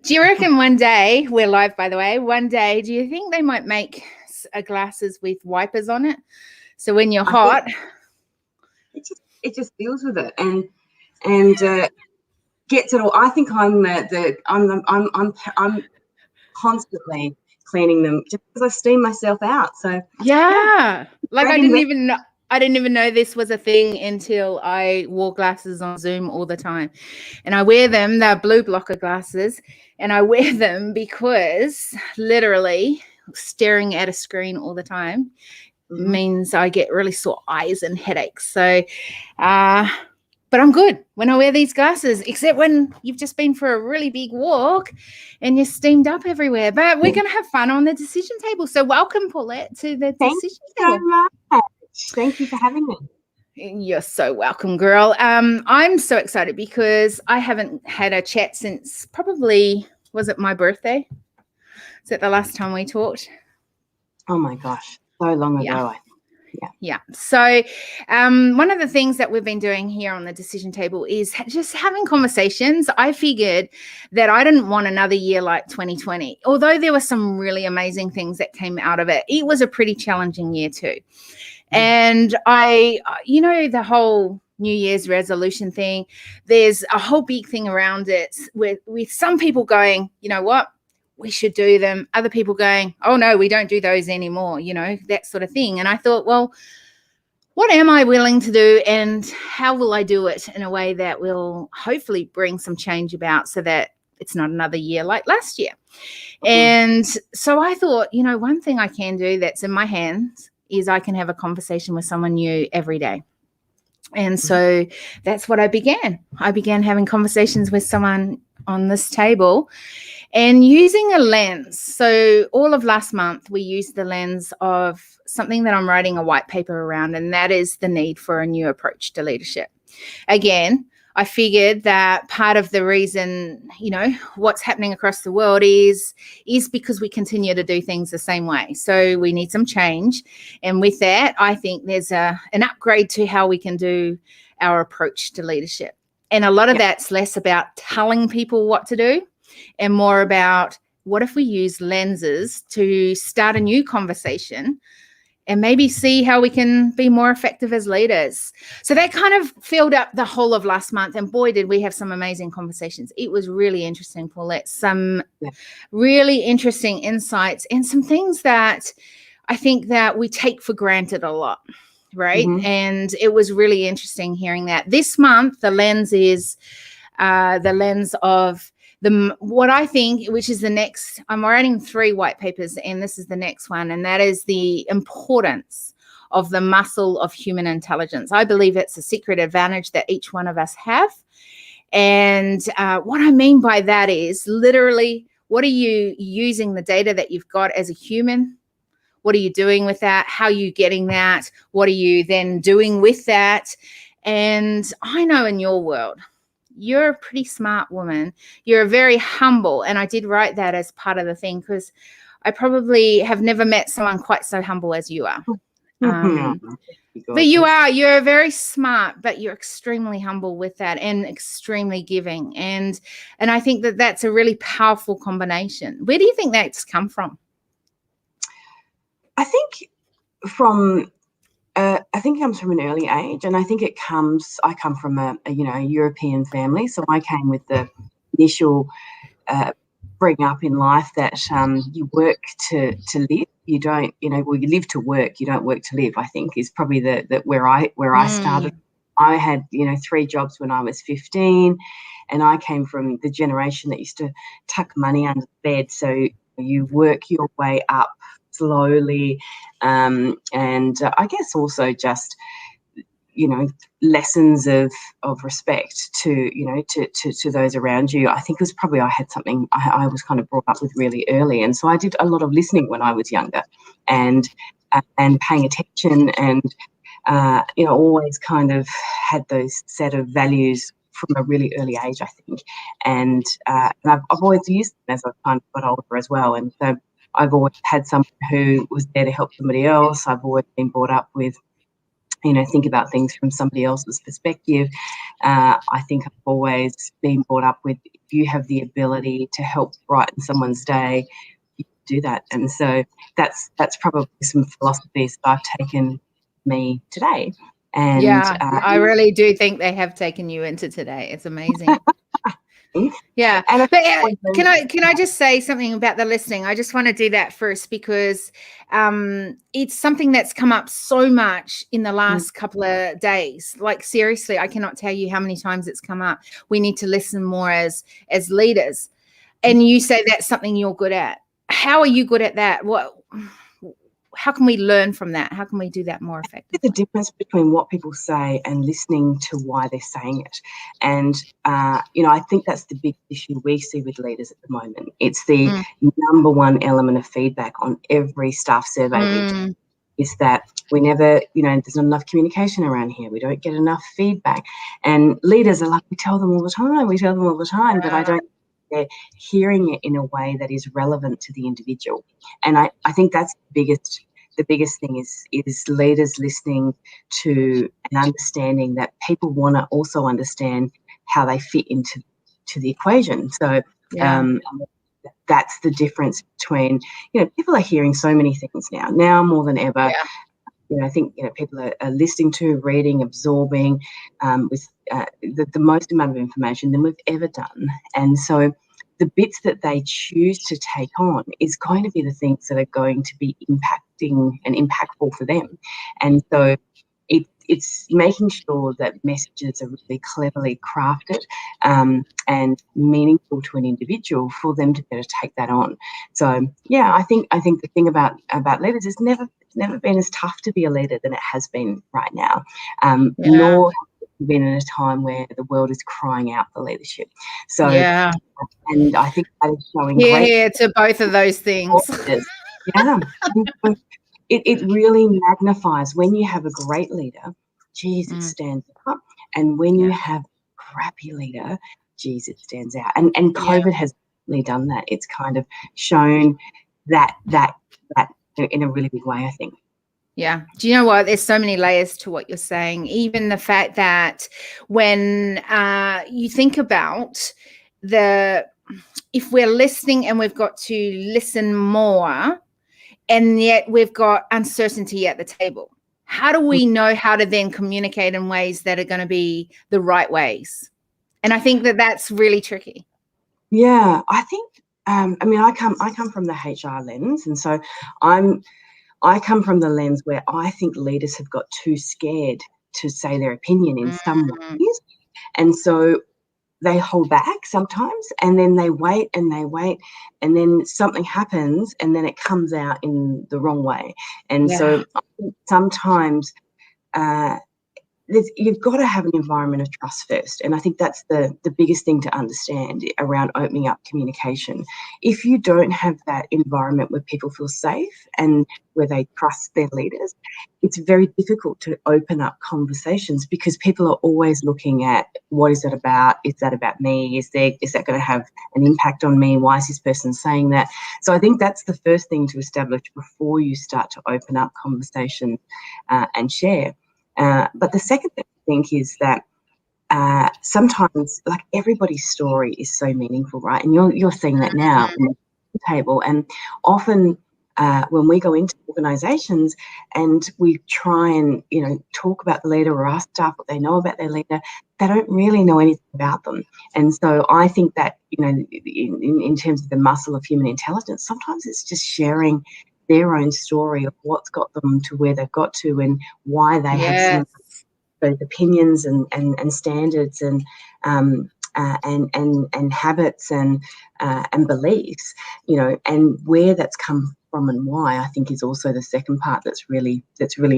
Do you reckon one day, we're live by the way, one day, do you think they might make glasses with wipers on it? So when you're hot, it just deals with it and gets it all. I think I'm constantly cleaning them just because I steam myself out. So yeah. Like I didn't even know this was a thing until I wore glasses on Zoom all the time. And I wear them, they're blue blocker glasses, and I wear them because literally staring at a screen all the time means I get really sore eyes and headaches. So but I'm good when I wear these glasses, except when you've just been for a really big walk and you're steamed up everywhere. But we're going to have fun on the decision table. So welcome, Paulette, to the decision table. Thank you so much. Thank you for having me. You're so welcome, girl. I'm so excited because I haven't had a chat since probably, was it my birthday? Is that the last time we talked? Oh, my gosh. So long ago, I think. Yeah. So one of the things that we've been doing here on the decision table is just having conversations. I figured that I didn't want another year like 2020, although there were some really amazing things that came out of it. It was a pretty challenging year too. And the whole New Year's resolution thing, there's a whole big thing around it with some people going, you know what? We should do them. Other people going, oh, no, we don't do those anymore, that sort of thing. And I thought, well, what am I willing to do and how will I do it in a way that will hopefully bring some change about so that it's not another year like last year. And so I thought, one thing I can do that's in my hands is I can have a conversation with someone new every day. And so that's what I began. I began having conversations with someone on this table and using a lens. So all of last month, we used the lens of something that I'm writing a white paper around, and that is the need for a new approach to leadership. Again, I figured that part of the reason, what's happening across the world is because we continue to do things the same way. So we need some change. And with that, I think there's an upgrade to how we can do our approach to leadership. And a lot of that's less about telling people what to do and more about what if we use lenses to start a new conversation and maybe see how we can be more effective as leaders. So that kind of filled up the whole of last month. And boy, did we have some amazing conversations. It was really interesting, Paulette. Some really interesting insights and some things that I think that we take for granted a lot, right? And it was really interesting hearing that. This month, the lens is the lens of what I think, which is the next, I'm writing 3 white papers and this is the next one, and that is the importance of the muscle of human intelligence. I believe it's a secret advantage that each one of us have. And what I mean by that is literally, what are you using the data that you've got as a human? What are you doing with that? How are you getting that? What are you then doing with that? And I know in your world, you're a pretty smart woman. You're very humble. And I did write that as part of the thing because I probably have never met someone quite so humble as you are. But you're very smart, but you're extremely humble with that and extremely giving. And I think that that's a really powerful combination. Where do you think that's come from? I think it comes from an early age, and I think I come from a European family, so I came with the initial bringing up in life that you work to live. You don't, you live to work. You don't work to live. I think is probably where I started. I had 3 jobs when I was 15, and I came from the generation that used to tuck money under the bed. So you work your way up slowly, and I guess also just lessons of respect to those around you. I think it was probably I had something I was kind of brought up with really early, and so I did a lot of listening when I was younger, and paying attention, and always kind of had those set of values from a really early age, I think, and I've always used them as I've kind of got older as well, and so I've always had someone who was there to help somebody else. I've always been brought up with think about things from somebody else's perspective. I think I've always been brought up with, if you have the ability to help brighten someone's day, you do that. And so that's probably some philosophies that I've taken me today. And yeah, I really do think they have taken you into today. It's amazing. Yeah, and but can I just say something about the listening? I just want to do that first because it's something that's come up so much in the last couple of days. Like seriously, I cannot tell you how many times it's come up. We need to listen more as leaders, and you say that's something you're good at. How are you good at that? How can we learn from that? How can we do that more effectively? The difference between what people say and listening to why they're saying it. And, I think that's the big issue we see with leaders at the moment. It's the number one element of feedback on every staff survey we do, is that we never, there's not enough communication around here. We don't get enough feedback. And leaders are like, we tell them all the time, but I don't think they're hearing it in a way that is relevant to the individual. And I think that's the biggest thing is leaders listening to and understanding that people want to also understand how they fit into the equation. So that's the difference between, people are hearing so many things now more than ever. I think people are listening to, reading, absorbing with the most amount of information than we've ever done. And so the bits that they choose to take on is going to be the things that are going to be impacting and impactful for them. And so it's making sure that messages are really cleverly crafted and meaningful to an individual for them to be able to take that on. So I think the thing about leaders is never been as tough to be a leader than it has been right now. Nor has it been in a time where the world is crying out for leadership. So and I think that is showing great to both of those things. It really magnifies when you have a great leader, geez, it stands up. And when you have a crappy leader, geez, it stands out. And COVID has really done that. It's kind of shown that in a really big way, I think. Yeah. Do you know what? There's so many layers to what you're saying. Even the fact that when you think about if we're listening and we've got to listen more, and yet we've got uncertainty at the table, how do we know how to then communicate in ways that are going to be the right ways? And I think that that's really tricky. Yeah, I think, I come from the HR lens. And so I come from the lens where I think leaders have got too scared to say their opinion in some ways. And so they hold back sometimes, and then they wait, and then something happens, and then it comes out in the wrong way. And so I think sometimes you've got to have an environment of trust first. And I think that's the biggest thing to understand around opening up communication. If you don't have that environment where people feel safe and where they trust their leaders, it's very difficult to open up conversations, because people are always looking at, what is that about? Is that about me? Is that going to have an impact on me? Why is this person saying that? So I think that's the first thing to establish before you start to open up conversations and share. But the second thing I think is that sometimes, like, everybody's story is so meaningful, right? And you're seeing that now on the table. And often when we go into organisations and we try and talk about the leader or ask staff what they know about their leader, they don't really know anything about them. And so I think that in terms of the muscle of human intelligence, sometimes it's just sharing their own story of what's got them to where they've got to, and why they have some those opinions and standards and habits and beliefs, and where that's come from and why, I think, is also the second part that's really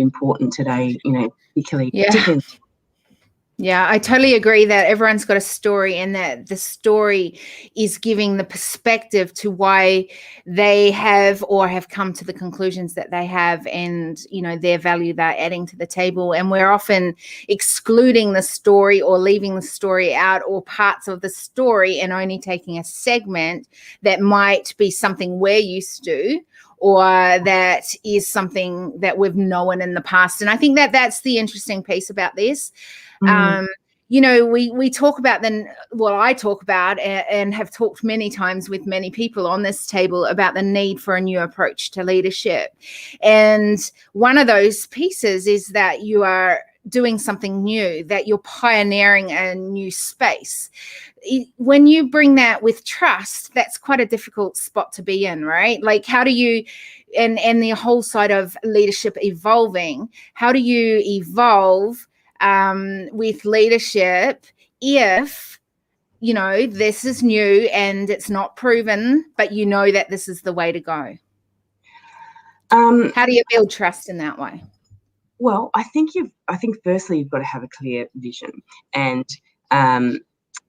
important today, particularly. Yeah, I totally agree that everyone's got a story, and that the story is giving the perspective to why they have come to the conclusions that they have, and, their value they're adding to the table. And we're often excluding the story or leaving the story out, or parts of the story, and only taking a segment that might be something we're used to, or that is something that we've known in the past. And I think that that's the interesting piece about this. You know, we talk about I talk about and have talked many times with many people on this table about the need for a new approach to leadership. And one of those pieces is that you are doing something new, that you're pioneering a new space. When you bring that with trust, that's quite a difficult spot to be in, right? Like, how do you, and the whole side of leadership evolving, how do you evolve with leadership if, you know, this is new and it's not proven, but you know that this is the way to go? How do you build trust in that way? Well, I think firstly you've got to have a clear vision, and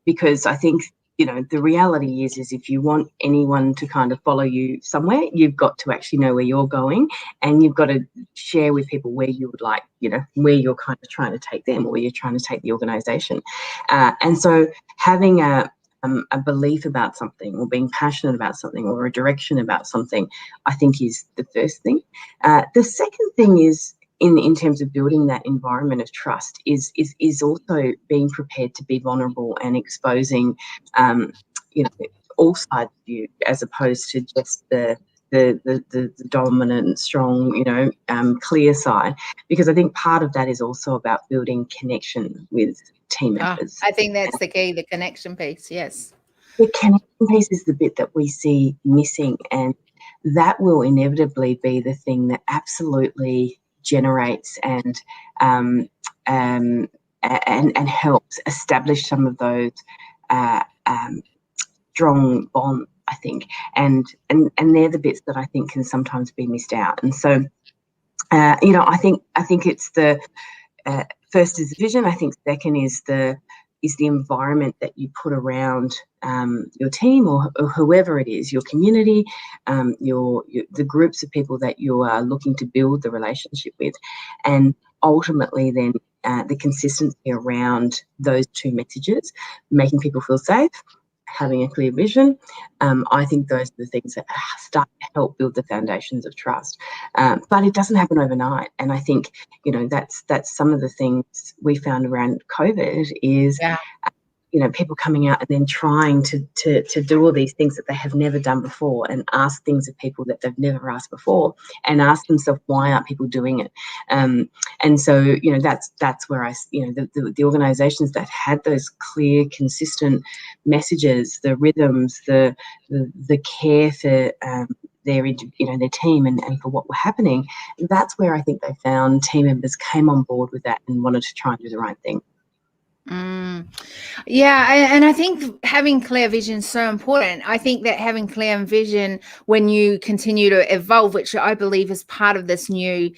because I think, you know, the reality is if you want anyone to kind of follow you somewhere, you've got to actually know where you're going, and you've got to share with people where you would like, you know, where you're kind of trying to take them, or where you're trying to take the organisation. And so having a belief about something, or being passionate about something, or a direction about something, I think is the first thing. The second thing is, in terms of building that environment of trust, is also being prepared to be vulnerable and exposing, you know, all sides of you, as opposed to just the dominant, strong, you know, clear side. Because I think part of that is also about building connection with team members. I think that's the key, the connection piece. Yes. The connection piece is the bit that we see missing, and that will inevitably be the thing that absolutely generates and helps establish some of those strong bonds, I think, and they're the bits that I think can sometimes be missed out. And so, you know, I think it's the first is the vision. I think second is the environment that you put around your team, or whoever it is, your community, the groups of people that you are looking to build the relationship with, and ultimately then the consistency around those two messages, making people feel safe, having a clear vision. I think those are the things that start to help build the foundations of trust. But it doesn't happen overnight. And I think, you know, that's some of the things we found around COVID is, you know, people coming out and then trying to do all these things that they have never done before, and ask things of people that they've never asked before, and ask themselves, why aren't people doing it? And so, you know, that's where you know, the organisations that had those clear, consistent messages, the rhythms, the care for their, you know, their team and for what were happening, that's where I think they found team members came on board with that and wanted to try and do the right thing. Yeah, and I think having clear vision is so important. I think that having clear vision when you continue to evolve, which I believe is part of this new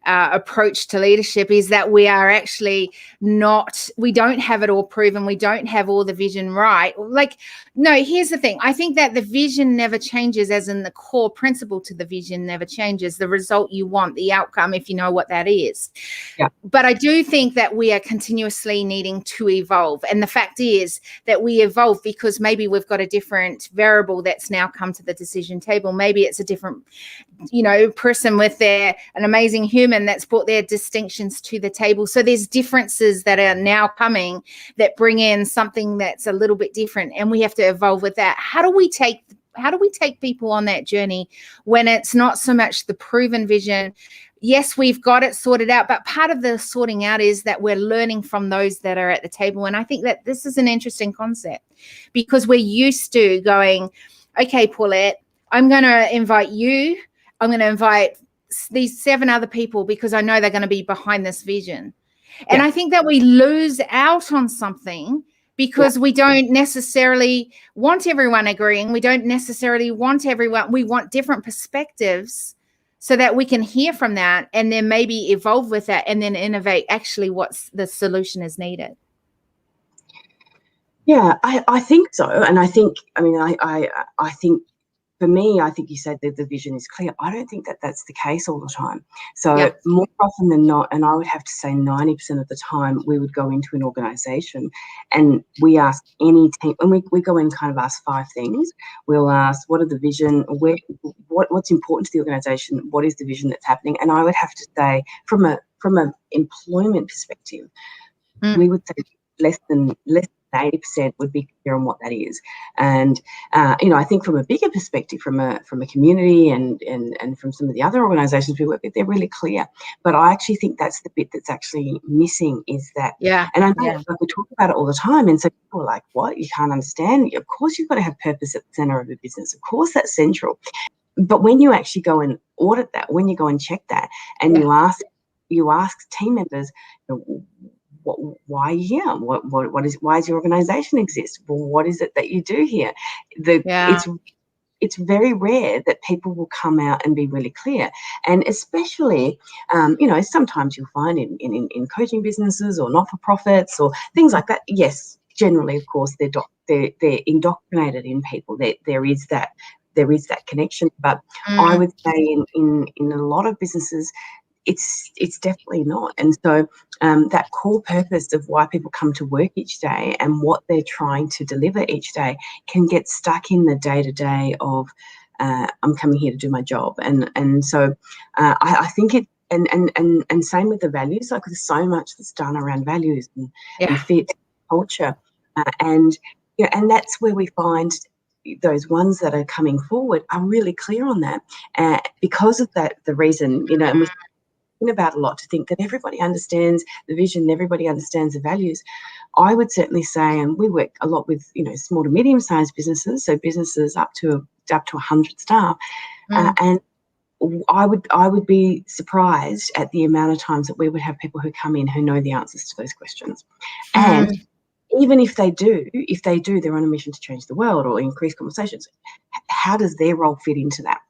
approach to leadership, is that we are actually we don't have it all proven. We don't have all the vision right. Like, no, here's the thing. I think that the vision never changes, as in the core principle to the vision never changes. The result you want, the outcome, if you know what that is. Yeah. But I do think that we are continuously needing to evolve. And the fact is that we evolve because maybe we've got a different variable that's now come to the decision table. Maybe it's a different, you know, person with an amazing human that's brought their distinctions to the table. So there's differences that are now coming that bring in something that's a little bit different, and we have to evolve with that. How do we take people on that journey when it's not so much the proven vision? Yes, we've got it sorted out, but part of the sorting out is that we're learning from those that are at the table. And I think that this is an interesting concept, because we're used to going, okay, Paulette, I'm going to invite you. I'm going to invite these 7 other people because I know they're going to be behind this vision. And I think that we lose out on something because we don't necessarily want everyone agreeing. We don't necessarily want everyone. We want different perspectives so that we can hear from that and then maybe evolve with that and then innovate actually what's the solution is needed. Yeah, I think so. And I think, I mean, I think for me, I think you said that the vision is clear. I don't think that that's the case all the time. So Yeah. more often than not, and I would have to say 90% of the time, we would go into an organisation and we ask any team, and we go and kind of ask 5 things. We'll ask, what are the vision, what's important to the organisation, what is the vision that's happening? And I would have to say, from a employment perspective, we would say less than 80% would be clear on what that is. And I think from a bigger perspective, from a community and from some of the other organisations we work with, they're really clear. But I actually think that's the bit that's actually missing, is that. Yeah. And I know we talk about it all the time, and so people are like, "What? You can't understand? Of course, you've got to have purpose at the centre of a business. Of course, that's central." But when you actually go and audit that, when you go and check that, and you ask team members, why are you here? Why does your organisation exist? Well, what is it that you do here? It's very rare that people will come out and be really clear. And especially, sometimes you'll find in coaching businesses or not-for-profits or things like that, yes, generally, of course, they're indoctrinated in people. There is that connection. But I would say in a lot of businesses, it's definitely not. And so that core purpose of why people come to work each day and what they're trying to deliver each day can get stuck in the day-to-day of I'm coming here to do my job. And so I think it, and same with the values. Like, there's so much that's done around values and fit, culture, and that's where we find those ones that are coming forward are really clear on that, because of that, the reason, and we about a lot to think that everybody understands the vision, everybody understands the values. I would certainly say, and we work a lot with small to medium-sized businesses, so businesses up to 100 staff, and I would be surprised at the amount of times that we would have people who come in who know the answers to those questions. And even if they do, they're on a mission to change the world or increase conversations. How does their role fit into that?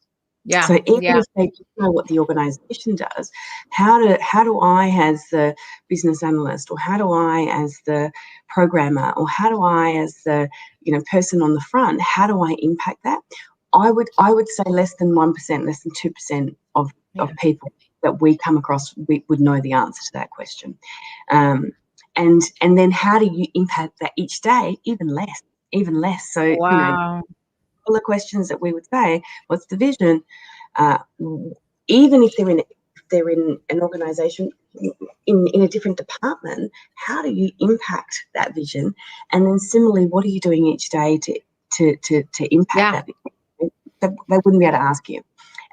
Yeah. So even if they don't know what the organisation does, how do I, as the business analyst, or how do I, as the programmer, or how do I, as the person on the front, how do I impact that? I would say less than 1%, less than 2% of people that we come across would know the answer to that question. And then how do you impact that each day? Even less. So wow. all the questions that we would say, what's the vision? Even if they're in an organisation in a different department, how do you impact that vision? And then similarly, what are you doing each day to impact that vision? They wouldn't be able to ask you.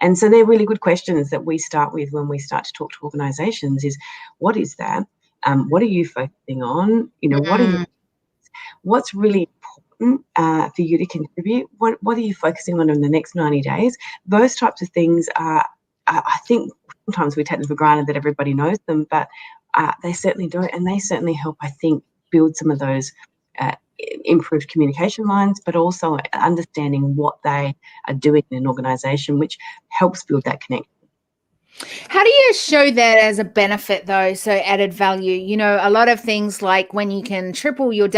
And so they're really good questions that we start with when we start to talk to organisations, is what is that? What are you focusing on? What's really important for you to contribute? What are you focusing on in the next 90 days? Those types of things are, I think sometimes we take them for granted that everybody knows them, but they certainly do it, and they certainly help, I think, build some of those improved communication lines, but also understanding what they are doing in an organisation, which helps build that connection. How do you show that as a benefit, though? So added value, a lot of things, like when you can triple your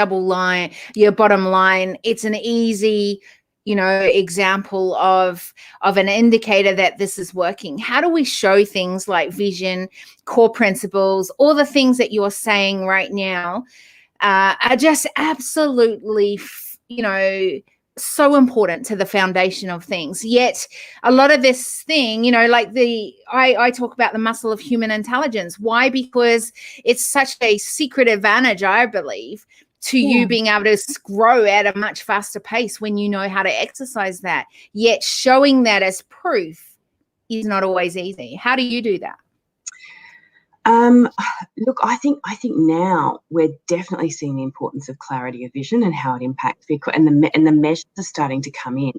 your bottom line, it's an easy, example of an indicator that this is working. How do we show things like vision, core principles, all the things that you're saying right now are just absolutely, so important to the foundation of things? Yet a lot of this thing, like I talk about the muscle of human intelligence. Why? Because it's such a secret advantage, I believe, to you being able to grow at a much faster pace when you know how to exercise that. Yet showing that as proof is not always easy. How do you do that? Look, I think now we're definitely seeing the importance of clarity of vision and how it impacts people, and the measures are starting to come in,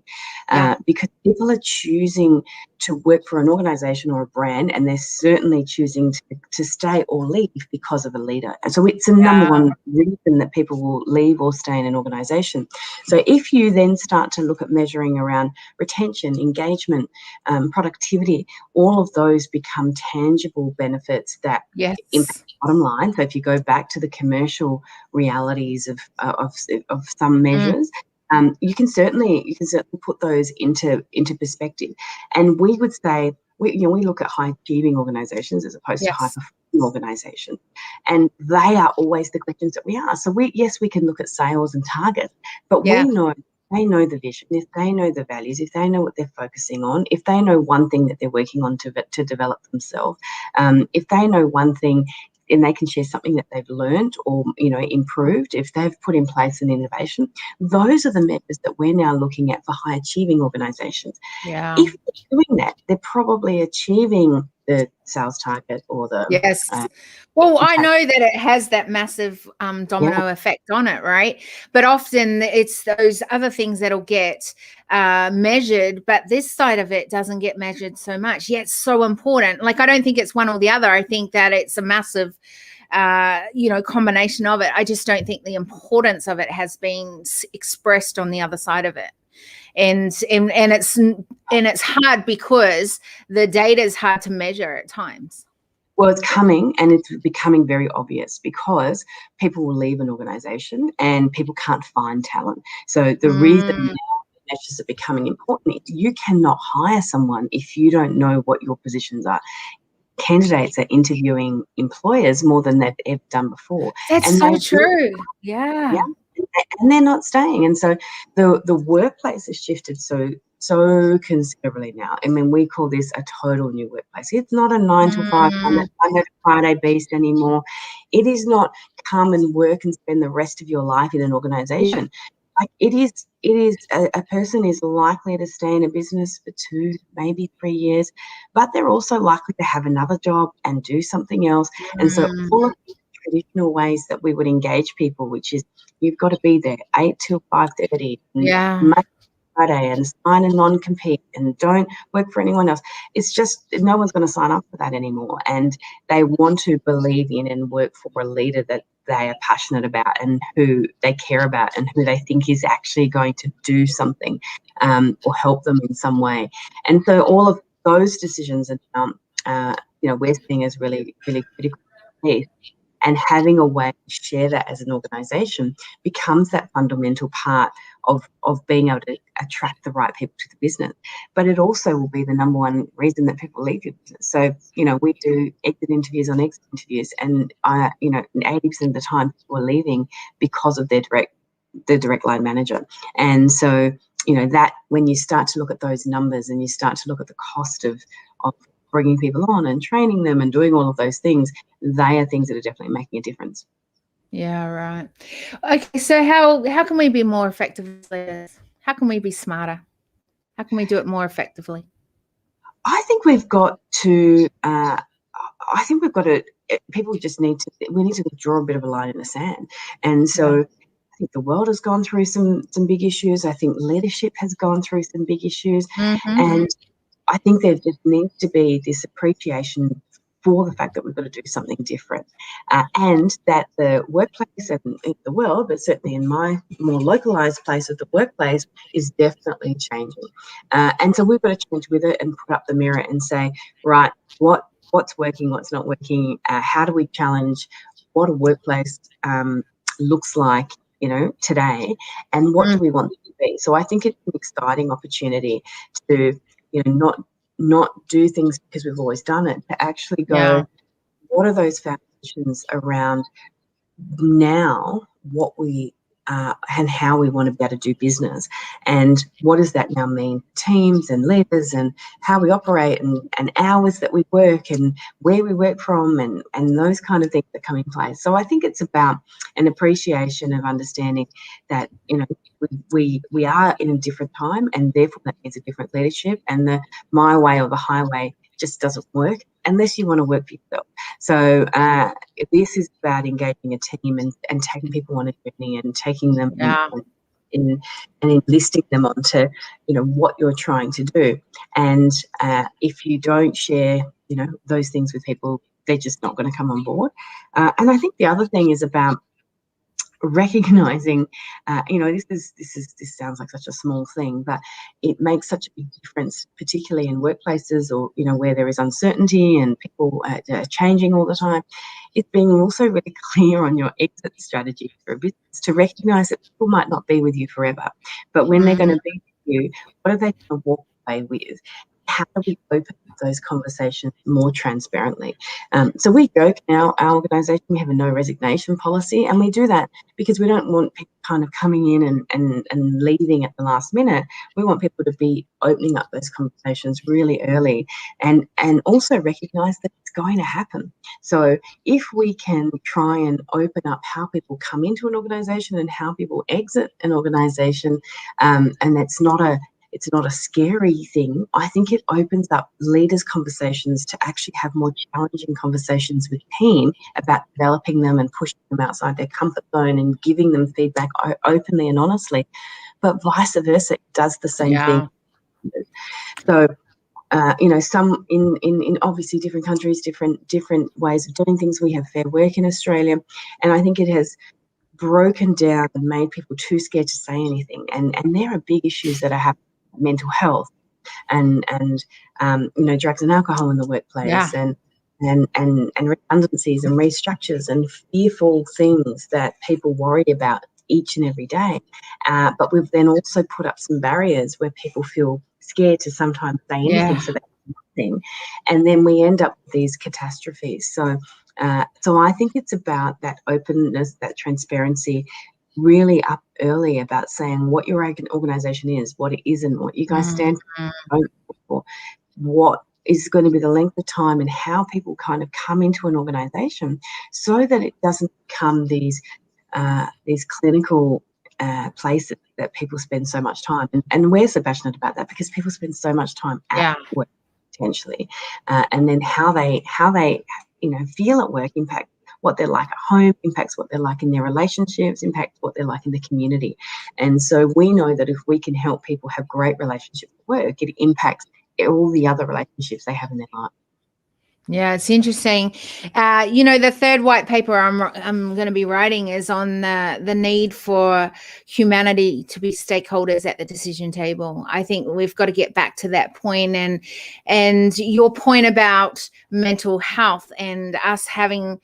because people are choosing to work for an organisation or a brand, and they're certainly choosing to stay or leave because of a leader. And so it's the number one reason that people will leave or stay in an organisation. So if you then start to look at measuring around retention, engagement, productivity, all of those become tangible benefits that impact the bottom line. So if you go back to the commercial realities of some measures, you can certainly put those into perspective. And we would say, we look at high achieving organisations as opposed to high Yes. performing organisations, and they are always the questions that we ask. So we can look at sales and targets, but Yeah. we know. They know the vision, if they know the values, if they know what they're focusing on, if they know one thing that they're working on to develop themselves, if they know one thing and they can share something that they've learned or, improved, if they've put in place an innovation, those are the measures that we're now looking at for high achieving organisations. Yeah. If they're doing that, they're probably achieving the sales target or the Yes. Well, I impact. know that it has that massive Yeah. domino effect on it, right? But often it's those other things that'll get measured, but this side of it doesn't get measured so much. Yet it's so important. Like, I don't think it's one or the other. I think that it's a massive combination of it. I just don't think the importance of it has been expressed on the other side of it. And it's hard because the data is hard to measure at times. Well, it's coming, and it's becoming very obvious because people will leave an organisation and people can't find talent. So the reason measures are becoming important is you cannot hire someone if you don't know what your positions are. Candidates are interviewing employers more than they've ever done before. That's And so they true. yeah, Yeah. and they're not staying. And so the workplace has shifted so considerably now. I mean, we call this a total new workplace. It's not a 9 to 5 Monday to Friday beast anymore. It is not come and work and spend the rest of your life in an organisation. Like, it is a person is likely to stay in a business for 2, maybe 3 years, but they're also likely to have another job and do something else. And so all of the traditional ways that we would engage people, which is you've got to be there 8 till 5:30, Yeah. Monday to Friday, and sign a non-compete and don't work for anyone else. It's just no one's going to sign up for that anymore, and they want to believe in and work for a leader that they are passionate about and who they care about and who they think is actually going to do something or help them in some way. And so all of those decisions are, we're seeing as really, really critical. And having a way to share that as an organisation becomes that fundamental part of being able to attract the right people to the business. But it also will be the number one reason that people leave your business. So, we do exit interviews on exit interviews, and 80% of the time people are leaving because of their direct line manager. And so, that when you start to look at those numbers and you start to look at the cost of bringing people on and training them and doing all of those things, they are things that are definitely making a difference. Yeah, right. Okay, so how can we be more effective as leaders? How can we be smarter? How can we do it more effectively? I think we've got to. People just need to. We need to draw a bit of a line in the sand, and so. Yeah. I think the world has gone through some big issues. I think leadership has gone through some big issues, and I think there just needs to be this appreciation for the fact that we've got to do something different, and that the workplace and in the world, but certainly in my more localised place of the workplace, is definitely changing. And so we've got to change with it and put up the mirror and say, right, what's working, what's not working, how do we challenge what a workplace looks like, today, and what do we want it to be? So I think it's an exciting opportunity to, not do things because we've always done it, to actually go, Yeah. what are those foundations around now, what we and how we want to be able to do business, and what does that now mean for teams and leaders and how we operate and hours that we work and where we work from and those kind of things that come in place. So I think it's about an appreciation of understanding that, we are in a different time, and therefore that needs a different leadership, and the my way or the highway just doesn't work unless you want to work for yourself. So this is about engaging a team and taking people on a journey and taking them in and enlisting them onto, what you're trying to do. And if you don't share, those things with people, they're just not going to come on board. And I think the other thing is about recognizing, this sounds like such a small thing, but it makes such a big difference, particularly in workplaces or, where there is uncertainty and people are changing all the time. It's being also really clear on your exit strategy for a business, to recognize that people might not be with you forever, but when they're going to be with you, what are they going to walk away with? How do we open those conversations more transparently? So we joke in our organisation, we have a no resignation policy, and we do that because we don't want people kind of coming in and leaving at the last minute. We want people to be opening up those conversations really early, and also recognise that it's going to happen. So if we can try and open up how people come into an organisation and how people exit an organisation, and it's not a scary thing, I think it opens up leaders' conversations to actually have more challenging conversations with team about developing them and pushing them outside their comfort zone and giving them feedback openly and honestly. But vice versa, it does the same thing. So, some in obviously different countries, different ways of doing things. We have Fair Work in Australia, and I think it has broken down and made people too scared to say anything. And there are big issues that are happening. Mental health and drugs and alcohol in the workplace, and redundancies and restructures and fearful things that people worry about each and every day. But we've then also put up some barriers where people feel scared to sometimes say anything, so they do nothing, and then we end up with these catastrophes. So I think it's about that openness, that transparency, really up early about saying what your organisation is, what it isn't, what you guys stand for, what is going to be the length of time, and how people kind of come into an organisation, so that it doesn't become these clinical places that people spend so much time. And we're so passionate about that because people spend so much time at work potentially, and then how they feel at work impacts what they're like at home, impacts what they're like in their relationships, impacts what they're like in the community. And so we know that if we can help people have great relationships at work, it impacts all the other relationships they have in their life. Yeah, it's interesting. The third white paper I'm going to be writing is on the need for humanity to be stakeholders at the decision table. I think we've got to get back to that point, and your point about mental health and us having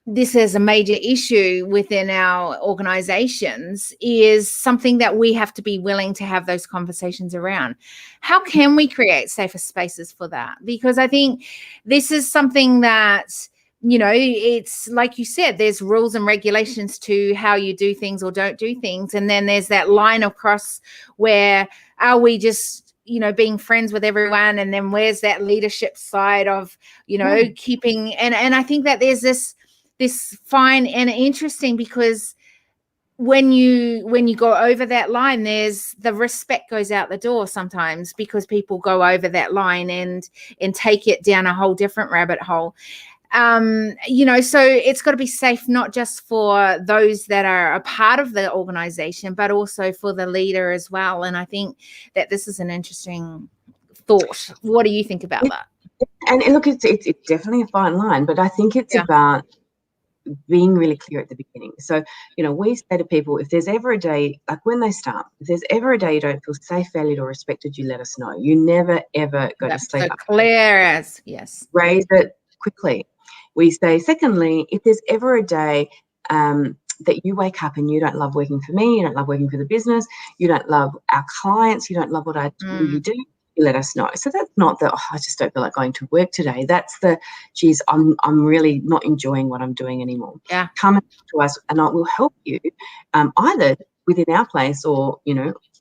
this as a major issue within our organizations is something that we have to be willing to have those conversations around. How can we create safer spaces for that? Because I think this is something that, it's like you said, there's rules and regulations to how you do things or don't do things. And then there's that line across where are we just being friends with everyone, and then where's that leadership side of keeping, and I think that there's this fine and interesting, because when you go over that line, there's the respect goes out the door sometimes, because people go over that line and take it down a whole different rabbit hole. So it's got to be safe, not just for those that are a part of the organization, but also for the leader as well. And I think that this is an interesting thought. What do you think about that? And look, it's definitely a fine line, but I think it's about being really clear at the beginning. So, we say to people, if there's ever a day, like when they start, if there's ever a day you don't feel safe, valued, or respected, you let us know. You never, ever go to sleep. So clear as, yes. Raise it quickly. We say, secondly, if there's ever a day that you wake up and you don't love working for me, you don't love working for the business, you don't love our clients, you don't love what you do, you let us know. So that's not the, I just don't feel like going to work today. That's the, geez, I'm really not enjoying what I'm doing anymore. Yeah. Come to us and I will help you either within our place or,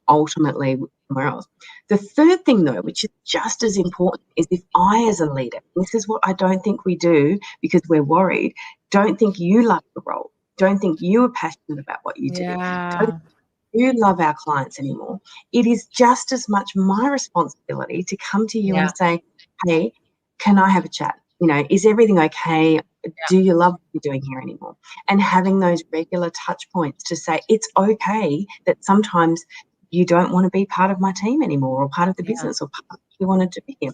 ultimately somewhere else. The third thing, though, which is just as important, is if I, as a leader, this is what I don't think we do because we're worried, don't think you love the role, don't think you are passionate about what you do, don't you love our clients anymore. It is just as much my responsibility to come to you and say, hey, can I have a chat? Is everything okay? Do you love what you're doing here anymore? And having those regular touch points to say it's okay that sometimes you don't want to be part of my team anymore, or part of the business, or part you want to do here.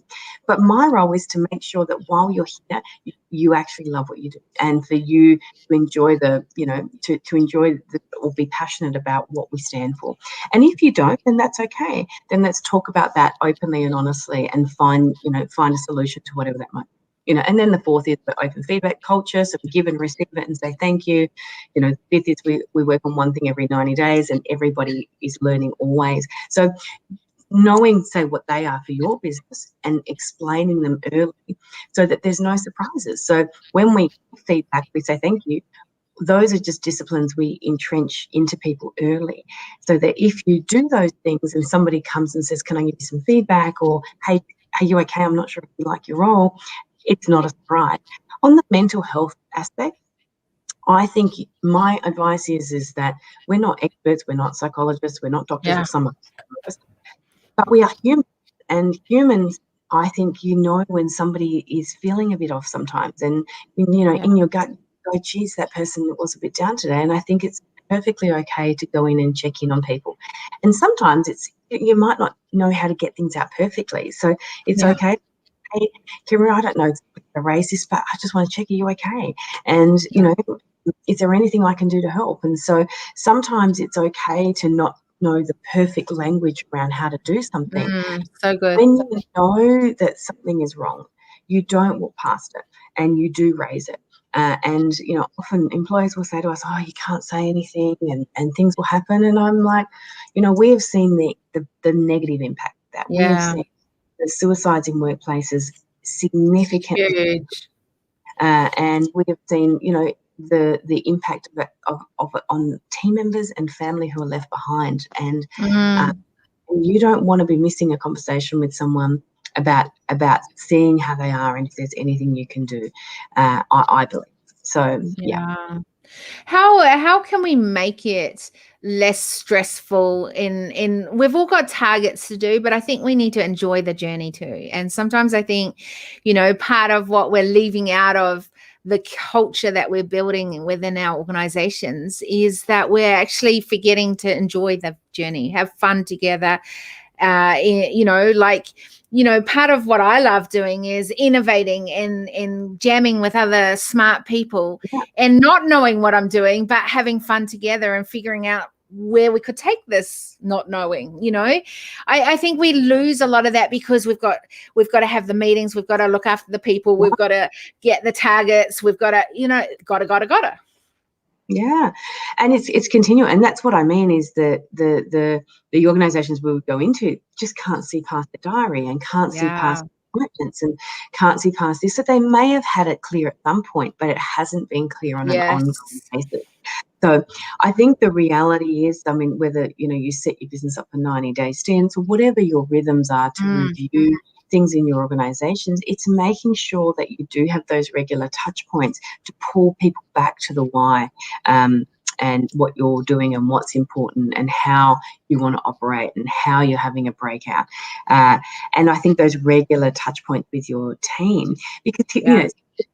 But my role is to make sure that while you're here, you actually love what you do, and for you to enjoy to enjoy or be passionate about what we stand for. And if you don't, then that's okay. Then let's talk about that openly and honestly, and find a solution to whatever that might be. And then the fourth is the open feedback culture. So we give and receive it and say thank you. The fifth is we work on one thing every 90 days, and everybody is learning always. So knowing, say, what they are for your business and explaining them early so that there's no surprises. So when we give feedback, we say thank you. Those are just disciplines we entrench into people early, so that if you do those things and somebody comes and says, can I give you some feedback, or, hey, are you okay? I'm not sure if you like your role. It's not a surprise. On the mental health aspect, I think my advice is that we're not experts, we're not psychologists, we're not doctors, or some of us, but we are humans. And humans, I think, when somebody is feeling a bit off sometimes, and in your gut, go, geez, that person was a bit down today. And I think it's perfectly okay to go in and check in on people. And sometimes you might not know how to get things out perfectly, so it's okay. Hey, Kimra, I don't know the raise this, but I just want to check, are you okay? And, is there anything I can do to help? And so sometimes it's okay to not know the perfect language around how to do something. So good. When you know that something is wrong, you don't walk past it, and you do raise it. And, often employers will say to us, oh, you can't say anything, and things will happen. And I'm like, we have seen the negative impact of that. We have seen the suicides in workplaces significantly, huge. and we have seen, the impact of it on team members and family who are left behind. And you don't want to be missing a conversation with someone about seeing how they are, and if there's anything you can do. I believe so. Yeah. How can we make it less stressful in we've all got targets to do, but I think we need to enjoy the journey too. And sometimes I think, part of what we're leaving out of the culture that we're building within our organizations is that we're actually forgetting to enjoy the journey, have fun together. Part of what I love doing is innovating and jamming with other smart people, and not knowing what I'm doing, but having fun together and figuring out where we could take this, not knowing. I think we lose a lot of that because we've got to have the meetings, we've got to look after the people, we've got to get the targets, we've got to, gotta. Yeah, and it's continual, and that's what I mean is that the organisations we would go into just can't see past the diary, and can't see past appointments, and can't see past this. So they may have had it clear at some point, but it hasn't been clear on an ongoing basis. So I think the reality is, whether you set your business up for 90-day stints or whatever your rhythms are to review things in your organizations, it's making sure that you do have those regular touch points to pull people back to the why, and what you're doing and what's important and how you want to operate and how you're having a breakout. And I think those regular touch points with your team, because the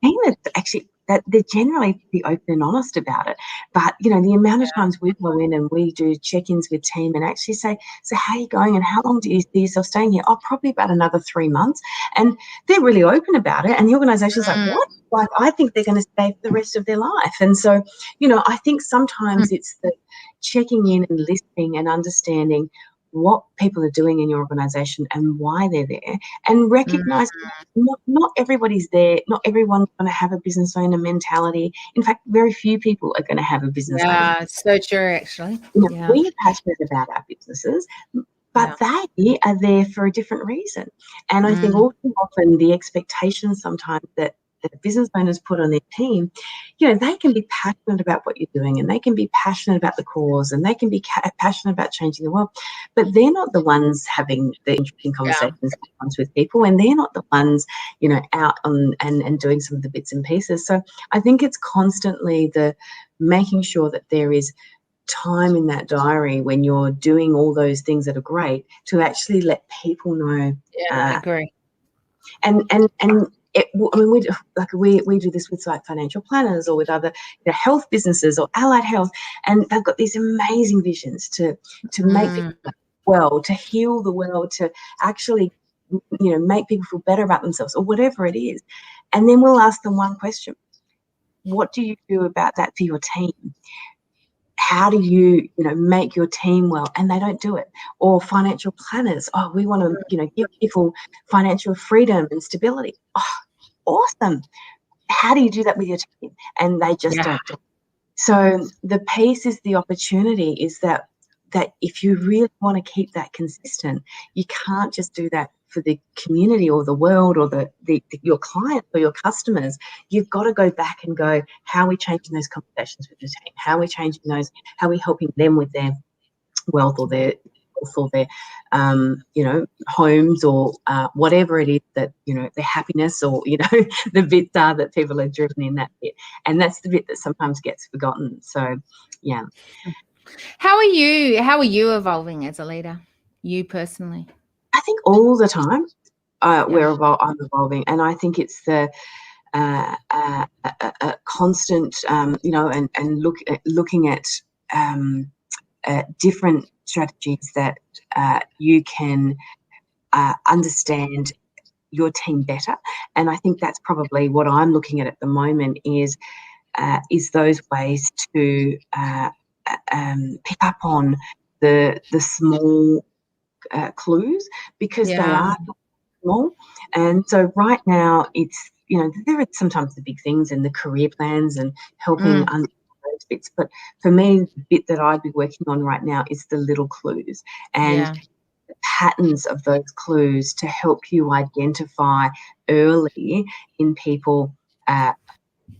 team that's actually that they're generally pretty open and honest about it. But, the amount of times we go in and we do check-ins with team and actually say, so how are you going and how long do you see yourself staying here? Oh, probably about another 3 months. And they're really open about it. And the organisation's like, what? Like, I think they're going to stay for the rest of their life. And so, I think sometimes it's the checking in and listening and understanding what people are doing in your organisation and why they're there, and recognise not everybody's there. Not everyone's going to have a business owner mentality. In fact, very few people are going to have a business owner. Yeah, so true, actually. We are passionate about our businesses, but they are there for a different reason. And I think all too often the expectations sometimes that business owners put on their team, they can be passionate about what you're doing, and they can be passionate about the cause, and they can be passionate about changing the world, but they're not the ones having the interesting conversations with people, and they're not the ones, out on and doing some of the bits and pieces. So I think it's constantly the making sure that there is time in that diary when you're doing all those things that are great to actually let people know. I agree. And we do this with like financial planners or with other health businesses or allied health, and they've got these amazing visions to make people well, to heal the world, to actually make people feel better about themselves or whatever it is. And then we'll ask them one question. What do you do about that for your team? How do you, make your team well? And they don't do it. Or financial planners. Oh, we want to, give people financial freedom and stability. Oh, awesome. How do you do that with your team? And they just don't do it. So the piece is the opportunity is that if you really want to keep that consistent, you can't just do that for the community or the world or your clients or your customers. You've got to go back and go, how are we changing those conversations with the team? How are we changing those? How are we helping them with their wealth or their homes or whatever it is that, their happiness or, the bits are that people are driven in that bit. And that's the bit that sometimes gets forgotten. So, yeah. How are you evolving as a leader, you personally? I think all the time I'm evolving, and I think it's the constant, and looking at different strategies that you can understand your team better. And I think that's probably what I'm looking at the moment is those ways to pick up on the small clues, because they are small. And so right now it's, there are sometimes the big things and the career plans and helping those bits. But for me, the bit that I'd be working on right now is the little clues and the patterns of those clues to help you identify early in people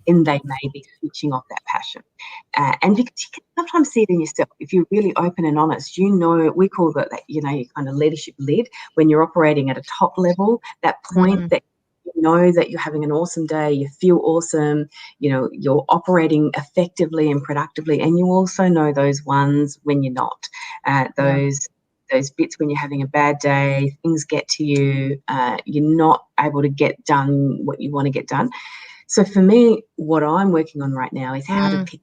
and they may be switching off that passion. And because you can sometimes see it in yourself, if you're really open and honest, we call that, your kind of leadership lid, when you're operating at a top level, that point that you know that you're having an awesome day, you feel awesome, you're operating effectively and productively, and you also know those ones when you're not, those bits when you're having a bad day, things get to you, you're not able to get done what you want to get done. So for me, what I'm working on right now is how to pick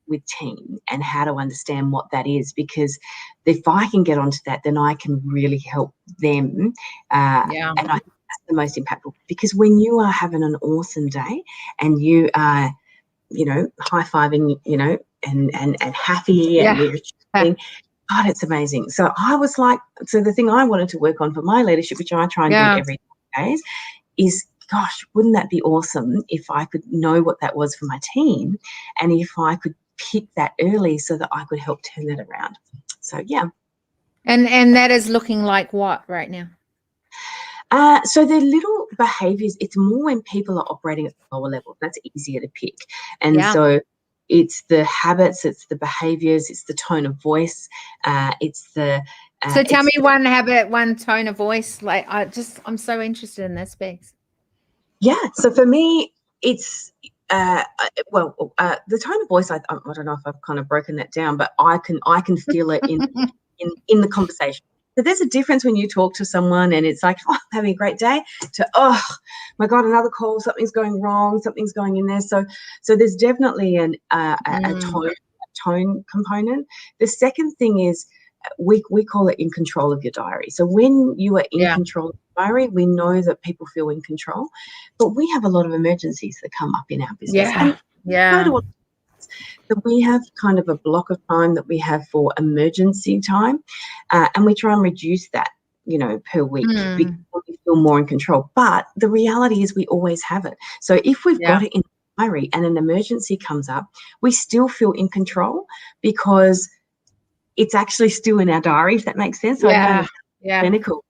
with team and how to understand what that is, because if I can get onto that, then I can really help them. And I think that's the most impactful, because when you are having an awesome day and you are, high-fiving, and happy and you're achieving, God, it's amazing. So I was like, the thing I wanted to work on for my leadership, which I try and do every day, is, gosh, wouldn't that be awesome if I could know what that was for my team, and if I could pick that early so that I could help turn that around. So, yeah. And that is looking like what right now? So the little behaviours, it's more when people are operating at the lower level. That's easier to pick. And so it's the habits, it's the behaviours, it's the tone of voice, it's the... So tell me one habit, one tone of voice. Like, I'm so interested in that space. Yeah. So for me, it's the tone of voice. I don't know if I've kind of broken that down, but I can feel it in the conversation. So there's a difference when you talk to someone and it's like, oh, having a great day, to, oh my God, another call, something's going wrong, something's going in there. So there's definitely a tone component. The second thing is, we call it in control of your diary. So when you are in control of your diary, we know that people feel in control, but we have a lot of emergencies that come up in our business. So we have kind of a block of time that we have for emergency time, and we try and reduce that, per week, because we feel more in control. But the reality is we always have it. So if we've got it in the diary and an emergency comes up, we still feel in control because it's actually still in our diary, if that makes sense. So I know it's clinical.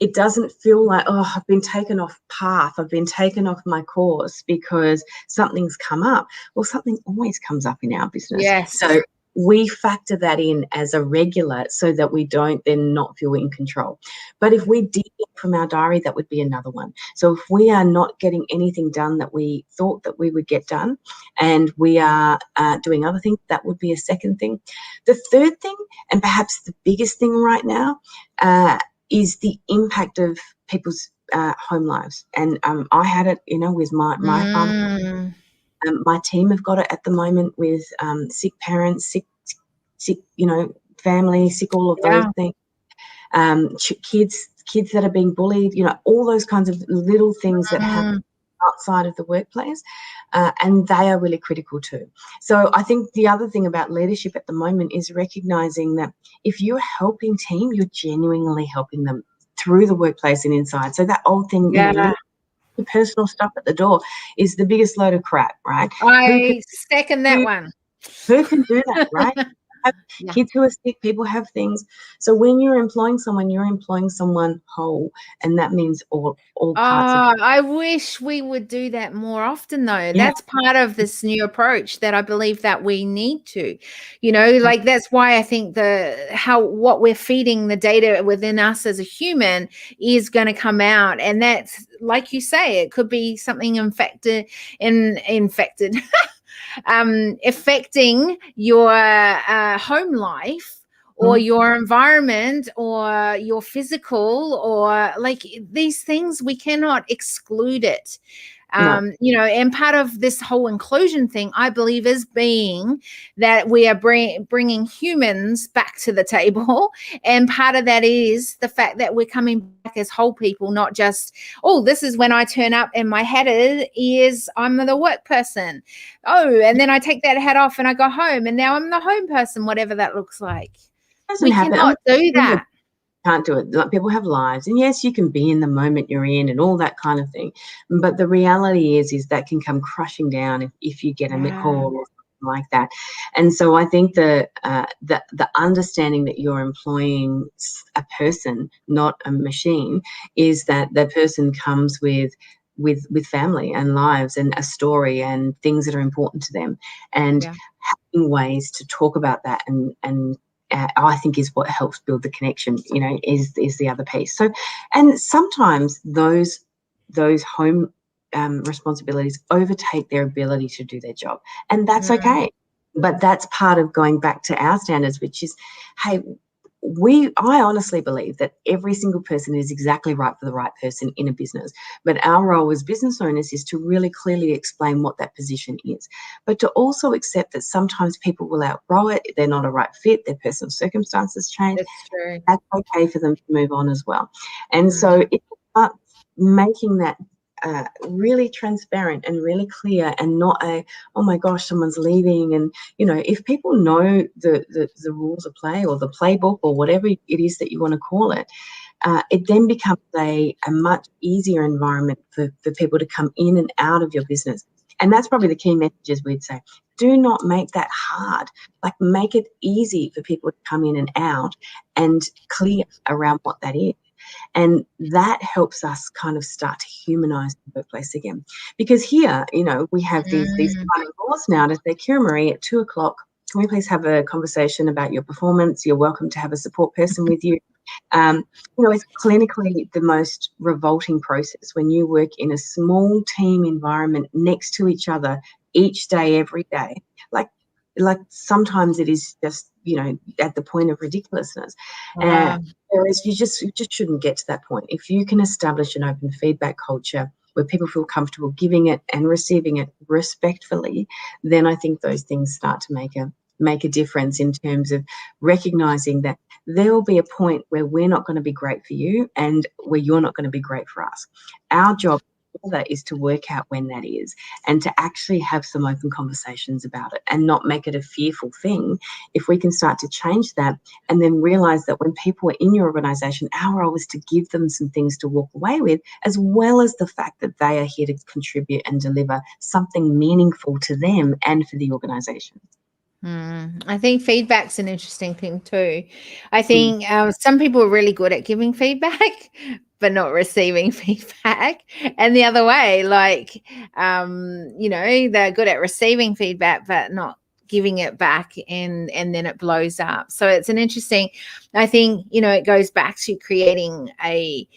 It doesn't feel like, oh, I've been taken off path, I've been taken off my course because something's come up. Well, something always comes up in our business. Yes. So we factor that in as a regular so that we don't then not feel in control. But if we did it from our diary, that would be another one. So if we are not getting anything done that we thought that we would get done, and we are doing other things, that would be a second thing. The third thing, and perhaps the biggest thing right now, is the impact of people's home lives. And I had it, with my father. My team have got it at the moment with sick parents, sick, family, sick, all of those things. Kids kids that are being bullied, all those kinds of little things that happen outside of the workplace, and they are really critical too. So I think the other thing about leadership at the moment is recognizing that if you're helping team, you're genuinely helping them through the workplace and inside. So that old thing, leave the personal stuff at the door is the biggest load of crap, right? I second that one. Who can do that, right? Kids who are sick, people have things. So when you're employing someone whole, and that means all parts of it. I wish we would do that more often, though. That's part of this new approach that I believe that we need to, like that's why I think what we're feeding the data within us as a human is going to come out. And that's, like you say, it could be something infected affecting your home life or your environment or your physical, or like these things, we cannot exclude it. And part of this whole inclusion thing, I believe, is being that we are bringing humans back to the table. And part of that is the fact that we're coming back as whole people, not just, this is when I turn up and my hat is I'm the work person. And then I take that hat off and I go home and now I'm the home person, whatever that looks like. We cannot do that. Can't do it. Like, people have lives, and yes, you can be in the moment you're in and all that kind of thing, but the reality is that can come crushing down if you get a call or something like that. And so I think the understanding that you're employing a person, not a machine, is that the person comes with family and lives and a story and things that are important to them, and having ways to talk about that and I think is what helps build the connection, is the other piece. So, and sometimes those home responsibilities overtake their ability to do their job, and that's okay. But that's part of going back to our standards, which is, hey, I honestly believe that every single person is exactly right for the right person in a business. But our role as business owners is to really clearly explain what that position is, but to also accept that sometimes people will outgrow it. They're not a right fit. Their personal circumstances change. That's true. That's okay for them to move on as well. And so it's about making that really transparent and really clear, and not oh my gosh, someone's leaving. And if people know the rules of play or the playbook or whatever it is that you want to call it, it then becomes a much easier environment for people to come in and out of your business. And that's probably the key messages we'd say. Do not make that hard. Like, make it easy for people to come in and out and clear around what that is. And that helps us kind of start to humanize the workplace again. Because here, we have these kind of laws now to say, Kira Marie, at 2:00, can we please have a conversation about your performance? You're welcome to have a support person with you. It's clinically the most revolting process when you work in a small team environment next to each other each day, every day. Like sometimes it is just, at the point of ridiculousness. Whereas you just shouldn't get to that point. If you can establish an open feedback culture where people feel comfortable giving it and receiving it respectfully, then I think those things start to make a difference in terms of recognizing that there will be a point where we're not going to be great for you and where you're not going to be great for us. Our job is to work out when that is, and to actually have some open conversations about it and not make it a fearful thing. If we can start to change that, and then realize that when people are in your organization, our role is to give them some things to walk away with, as well as the fact that they are here to contribute and deliver something meaningful to them and for the organization. I think feedback's an interesting thing too. I think some people are really good at giving feedback, but not receiving feedback. And the other way, they're good at receiving feedback, but not giving it back, and then it blows up. So it's an interesting, I think, it goes back to creating a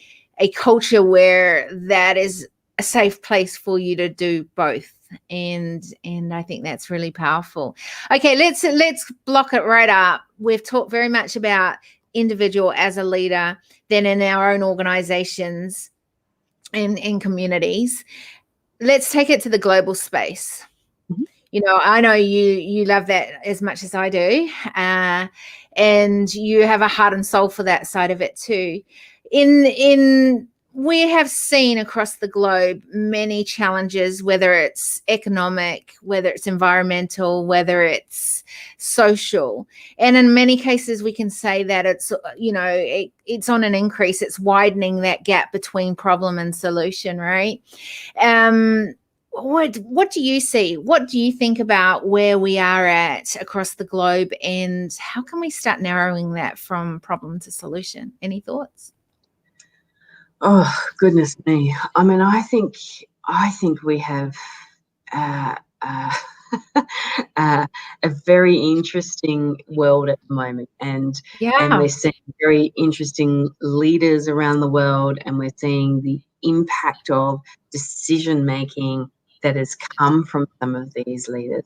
culture where that is a safe place for you to do both. And I think that's really powerful. Okay, let's block it right up. We've talked very much about individual as a leader, then in our own organizations and in communities. Let's take it to the global space. I know you love that as much as I do, and you have a heart and soul for that side of it too. in we have seen across the globe many challenges, whether it's economic, whether it's environmental, whether it's social. And in many cases, we can say that it's, it's on an increase. It's widening that gap between problem and solution, right? What do you see? What do you think about where we are at across the globe, and how can we start narrowing that from problem to solution? Any thoughts? Oh, goodness me. I mean, I think we have uh, uh, a very interesting world at the moment, and Yeah. we're seeing very interesting leaders around the world, and we're seeing the impact of decision making that has come from some of these leaders,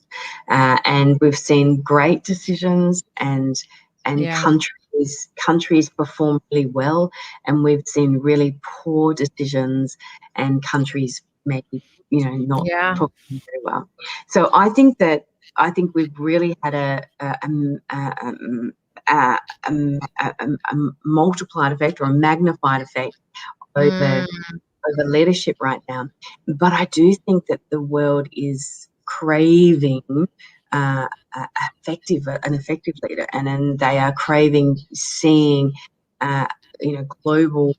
and we've seen great decisions and Yeah. countries perform really well, and we've seen really poor decisions and countries maybe not Yeah. perform very well. So I think we've really had a multiplied effect or a magnified effect over leadership right now. But I do think that the world is craving uh, an effective leader, and they are craving seeing global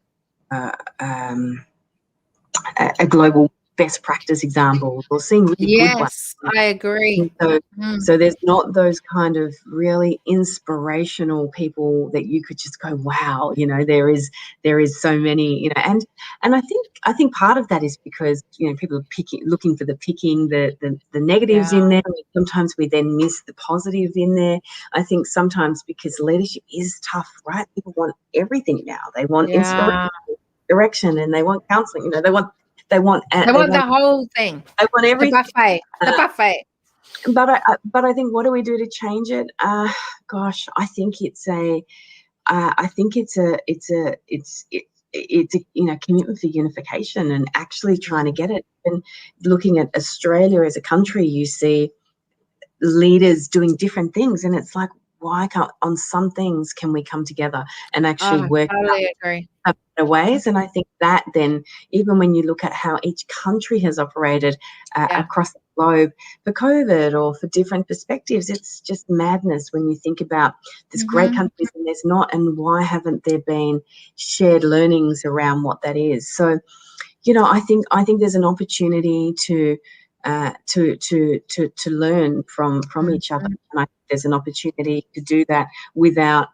uh, um, a global best practice example, or seeing really good ones. Yes, I agree. So there's not those kind of really inspirational people that you could just go, wow, there is so many, and I think part of that is because people are looking for the negatives Yeah. in there. Sometimes we then miss the positive in there. I think sometimes because leadership is tough, right? People want everything now. They want inspiration, direction, and they want counseling. They want They want the whole thing. they want everything. The buffet. But I think, what do we do to change it? Gosh, I think it's a commitment for unification and actually trying to get it. And looking at Australia as a country, you see leaders doing different things, and it's like, why can't on some things can we come together and actually work totally agree. better ways? And I think that then, even when you look at how each country has operated across the globe for COVID or for different perspectives, it's just madness when you think about there's great countries and there's not, and why haven't there been shared learnings around what that is? So, I think there's an opportunity to learn from each other, and I think there's an opportunity to do that without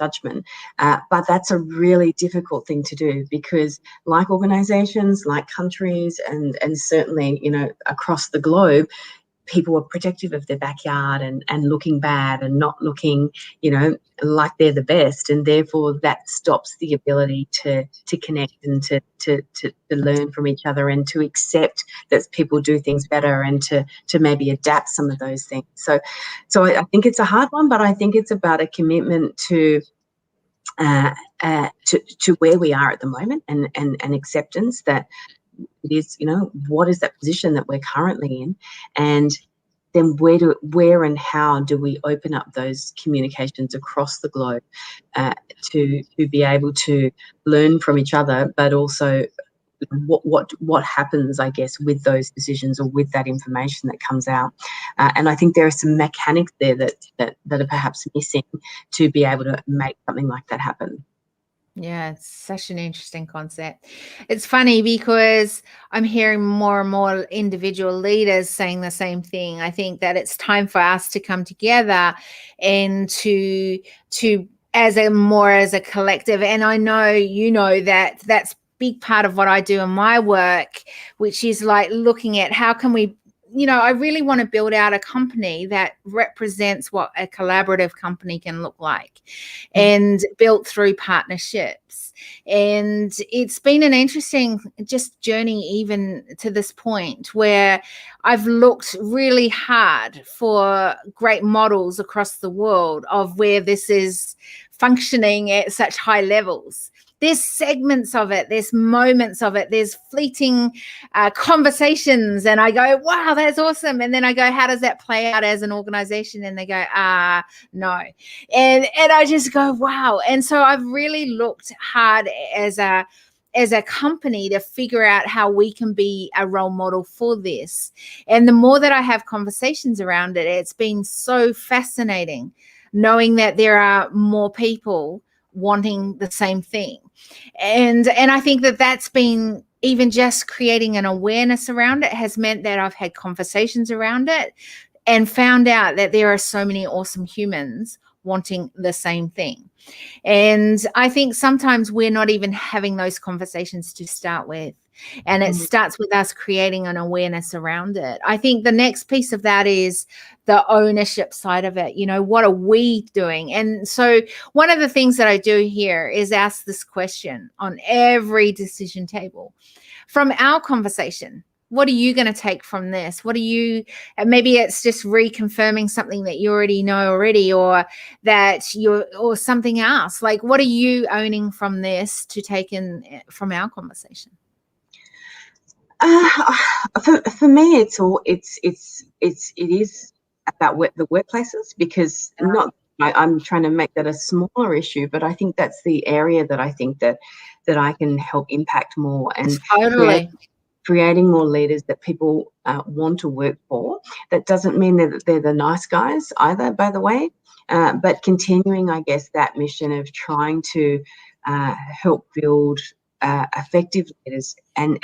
judgment. But that's a really difficult thing to do, because like organizations, like countries, and certainly, across the globe, people are protective of their backyard and looking bad and not looking, like they're the best. And therefore that stops the ability to connect and to learn from each other, and to accept that people do things better, and to maybe adapt some of those things. So I think it's a hard one, but I think it's about a commitment to where we are at the moment, and acceptance that it is, what is that position that we're currently in, and then where and how do we open up those communications across the globe to be able to learn from each other, but also what happens, I guess, with those decisions or with that information that comes out. And I think there are some mechanics there that are perhaps missing to be able to make something like that happen. Yeah, it's such an interesting concept. It's funny because I'm hearing more and more individual leaders saying the same thing. I think that it's time for us to come together and to as a collective. And I know, that that's big part of what I do in my work, which is like looking at how can we, I really want to build out a company that represents what a collaborative company can look like, and built through partnerships. And it's been an interesting just journey even to this point, where I've looked really hard for great models across the world of where this is functioning at such high levels. there's segments of it, there's moments of it, there's fleeting conversations, and I go, wow, that's awesome. And then I go, how does that play out as an organization? And they go, no. And I just go, wow. And so I've really looked hard as a company to figure out how we can be a role model for this. And the more that I have conversations around it, it's been so fascinating knowing that there are more people wanting the same thing. And I think that that's been, even just creating an awareness around it has meant that I've had conversations around it and found out that there are so many awesome humans wanting the same thing. And I think sometimes we're not even having those conversations to start with. And it starts with us creating an awareness around it. I think the next piece of that is the ownership side of it. You know, what are we doing? And so one of the things that I do here is ask this question on every decision table. From our conversation, what are you going to take from this? What are you, maybe it's just reconfirming something that you already know already, or that you're, or something else. Like, what are you owning from this to take in from our conversation? For me, it is about the workplaces, because I'm trying to make that a smaller issue, but I think that's the area that I think that I can help impact more, and Totally. creating more leaders that people want to work for. That doesn't mean that they're the nice guys either, by the way, but continuing, I guess, that mission of trying to help build effective leaders, and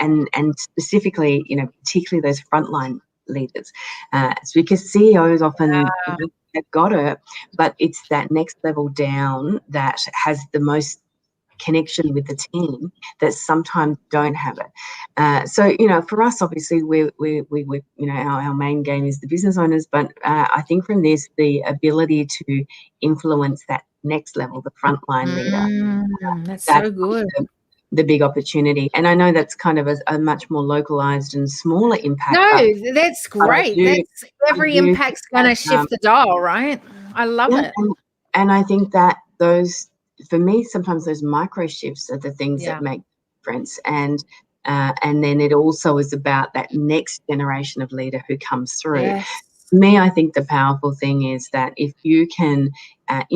specifically, you know, particularly those frontline leaders. It's because CEOs often have got it, but it's that next level down that has the most connection with the team that sometimes don't have it. So, you know, for us, obviously, we you know, our main game is the business owners, but I think from this, the ability to influence that next level, the frontline leader, That's so good. The big opportunity. And I know that's kind of a much more localized and smaller impact. No, that's great. That's every impact's going to shift the dial, right? I love it. And I think that those, for me, sometimes those micro shifts are the things that make difference. And then it also is about that next generation of leader who comes through. Yes. For me, I think the powerful thing is that if you can, and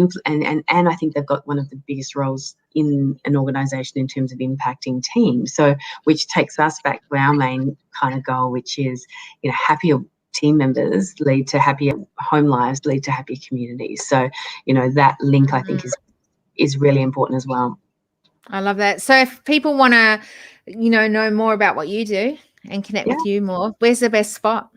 I think they've got one of the biggest roles in an organisation in terms of impacting teams. So, which takes us back to our main kind of goal, which is, you know, happier team members lead to happier home lives, lead to happier communities. So, you know, that link, I think, is really important as well. I love that. So if people want to, you know more about what you do and connect with you more, where's the best spot?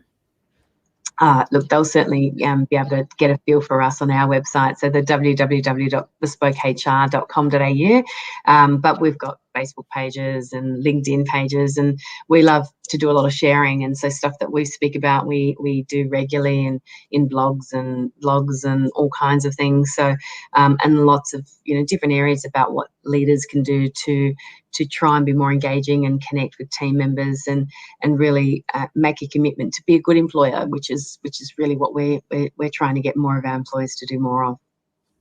Look, they'll certainly be able to get a feel for us on our website, so the www.bespokehr.com.au. But we've got Facebook pages and LinkedIn pages, and we love to do a lot of sharing. And so stuff that we speak about, we do regularly in blogs and all kinds of things. So and lots of, you know, different areas about what leaders can do to try and be more engaging and connect with team members, and really make a commitment to be a good employer, which is really what we're trying to get more of our employees to do more of.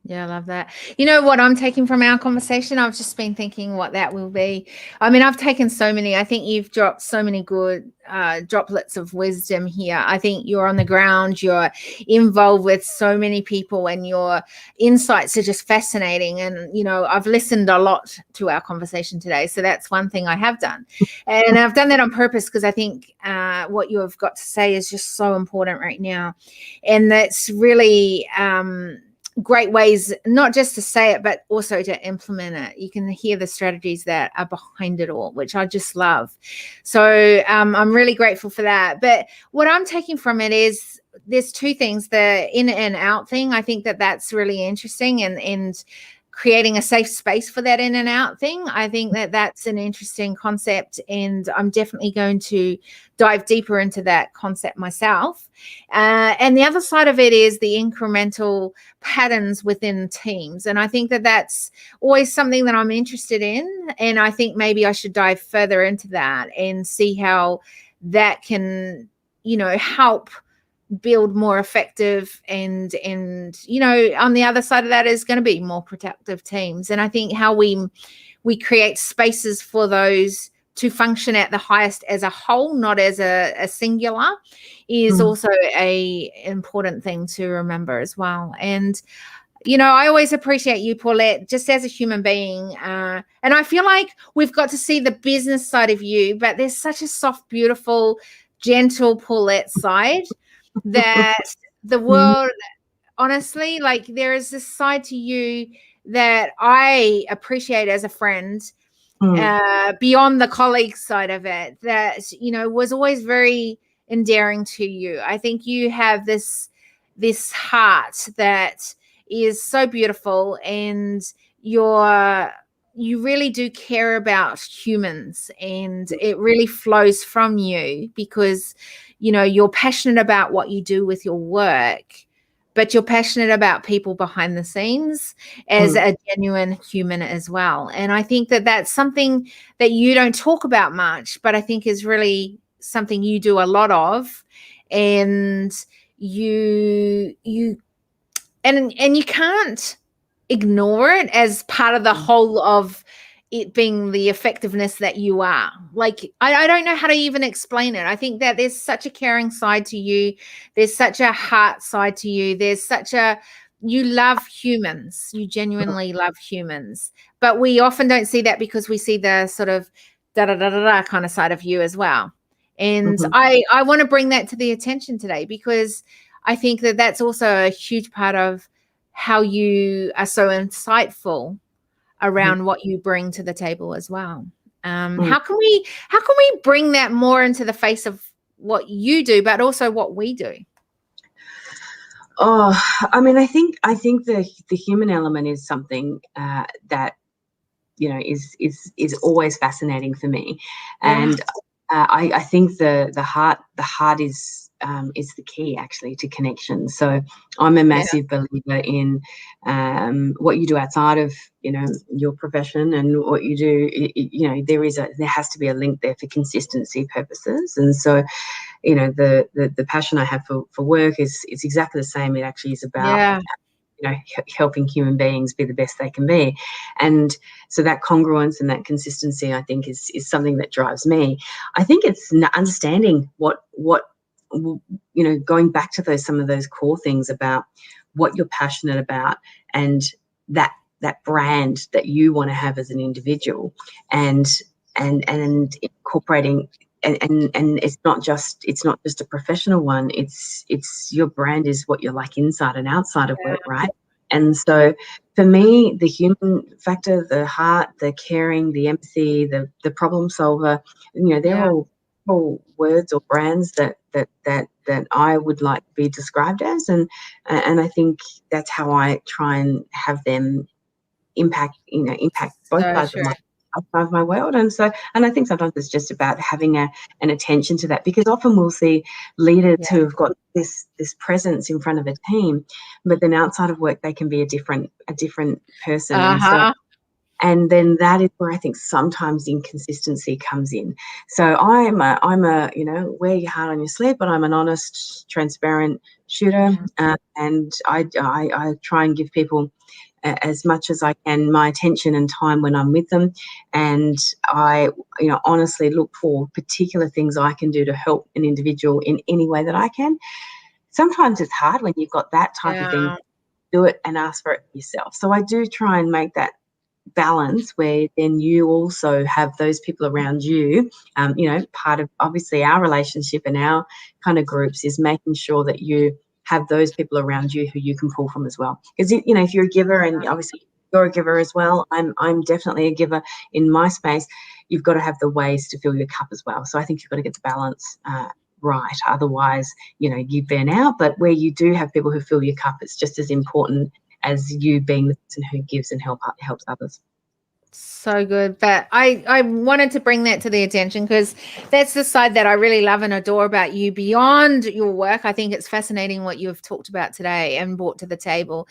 Yeah, I love that. You know what I'm taking from our conversation? I've just been thinking what that will be. I mean, I've taken so many. I think you've dropped so many good droplets of wisdom here. I think you're on the ground. You're involved with so many people, and your insights are just fascinating. And, you know, I've listened a lot to our conversation today. So that's one thing I have done. And I've done that on purpose, because I think what you have got to say is just so important right now. And that's really great ways, not just to say it, but also to implement it. You can hear the strategies that are behind it all, which I just love. So I'm really grateful for that. But what I'm taking from it is there's two things: the in and out thing. I think that that's really interesting, and creating a safe space for that in and out thing. I think that that's an interesting concept, and I'm definitely going to dive deeper into that concept myself. And the other side of it is the incremental patterns within teams. And I think that that's always something that I'm interested in. And I think maybe I should dive further into that and see how that can, you know, help build more effective and you know, on the other side of that is going to be more productive teams. And I think how we we create spaces for those to function at the highest as a whole, not as a singular, is also a important thing to remember as well. And I always appreciate you, Paulette, just as a human being. And I feel like we've got to see the business side of you, but there's such a soft, beautiful, gentle Paulette side that the world, honestly, like there is this side to you that I appreciate as a friend, beyond the colleague side of it, that, was always very endearing to you. I think you have this heart that is so beautiful, and you really do care about humans, and it really flows from you because you're passionate about what you do with your work, but you're passionate about people behind the scenes as a genuine human as well. And I think that that's something that you don't talk about much, but I think is really something you do a lot of. And you can't ignore it as part of the whole of it being the effectiveness that you are. Like, I don't know how to even explain it. I think that there's such a caring side to you. There's such a heart side to you. You love humans. You genuinely love humans. But we often don't see that because we see the sort of da-da-da-da-da kind of side of you as well. And I want to bring that to the attention today, because I think that that's also a huge part of how you are so insightful around what you bring to the table as well. How can we bring that more into the face of what you do, but also what we do? Oh, I mean, I think the human element is something that is always fascinating for me, and I think the heart is the key actually to connection. So I'm a massive believer in what you do outside of your profession and what you do. There has to be a link there for consistency purposes, and so the passion I have for work is exactly the same. It actually is about helping human beings be the best they can be. And so that congruence and that consistency, I think, is something that drives me. I think it's understanding what going back to some of those core things about what you're passionate about, and that brand that you want to have as an individual, and incorporating. And it's not just a professional one. It's your brand is what you're like inside and outside of work, right? And so for me, the human factor, the heart, the caring, the empathy, the problem solver, they're all words or brands that I would like to be described as, and I think that's how I try and have them impact both sides of my world. And I think sometimes it's just about having an attention to that, because often we'll see leaders who have got this presence in front of a team, but then outside of work they can be a different person. And then that is where I think sometimes inconsistency comes in. So I'm a wear your heart on your sleeve, but I'm an honest, transparent shooter, and I try and give people as much as I can my attention and time when I'm with them, and I honestly look for particular things I can do to help an individual in any way that I can. Sometimes it's hard when you've got that type of thing. Do it and ask for it yourself. So I do try and make that balance where then you also have those people around you. Part of obviously our relationship and our kind of groups is making sure that you have those people around you who you can pull from as well. Because if you're a giver, and obviously you're a giver as well, I'm definitely a giver in my space. You've got to have the ways to fill your cup as well. So I think you've got to get the balance right. Otherwise, you burn out. But where you do have people who fill your cup, it's just as important as you being the person who gives and helps others. So good. But I wanted to bring that to the attention, because that's the side that I really love and adore about you beyond your work. I think it's fascinating what you've talked about today and brought to the table.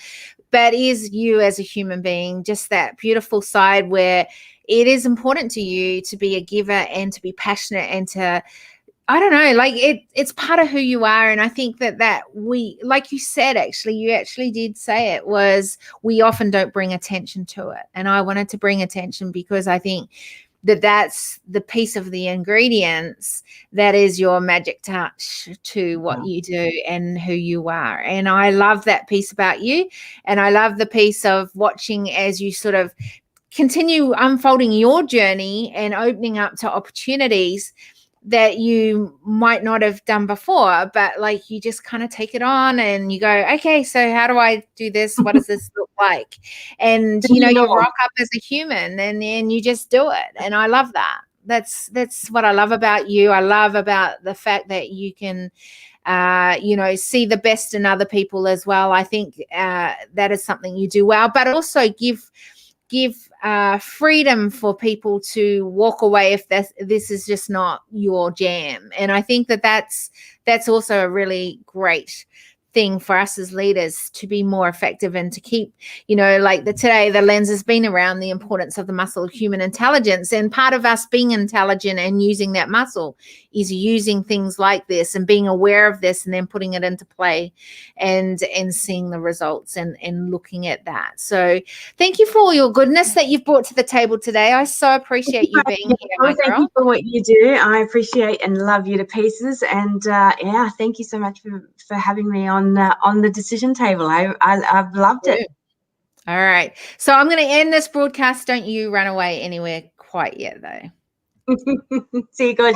But is you as a human being, just that beautiful side where it is important to you to be a giver and to be passionate and to I don't know, like it's part of who you are. And I think that we, like you said, actually, you actually did say it, was we often don't bring attention to it. And I wanted to bring attention because I think that's the piece of the ingredients that is your magic touch to what you do and who you are. And I love that piece about you. And I love the piece of watching as you sort of continue unfolding your journey and opening up to opportunities that you might not have done before, but like you just kind of take it on and you go, okay, so how do I do this? What does this look like? And you know, you rock up as a human and you just do it. And I love that. That's what I love about you. I love about the fact that you can you know, see the best in other people as well. I think that is something you do well, but also give freedom for people to walk away if this is just not your jam. And I think that's also a really great thing for us as leaders to be more effective and to keep, you know, like today the lens has been around the importance of the muscle of human intelligence. And part of us being intelligent and using that muscle is using things like this and being aware of this and then putting it into play and seeing the results and looking at that. So thank you for all your goodness that you've brought to the table today. I so appreciate you being here, my girl. Thank you for what you do. I appreciate and love you to pieces. And yeah, thank you so much for having me on the decision table. I've loved it. All right. So I'm going to end this broadcast. Don't you run away anywhere quite yet, though. See you, guys.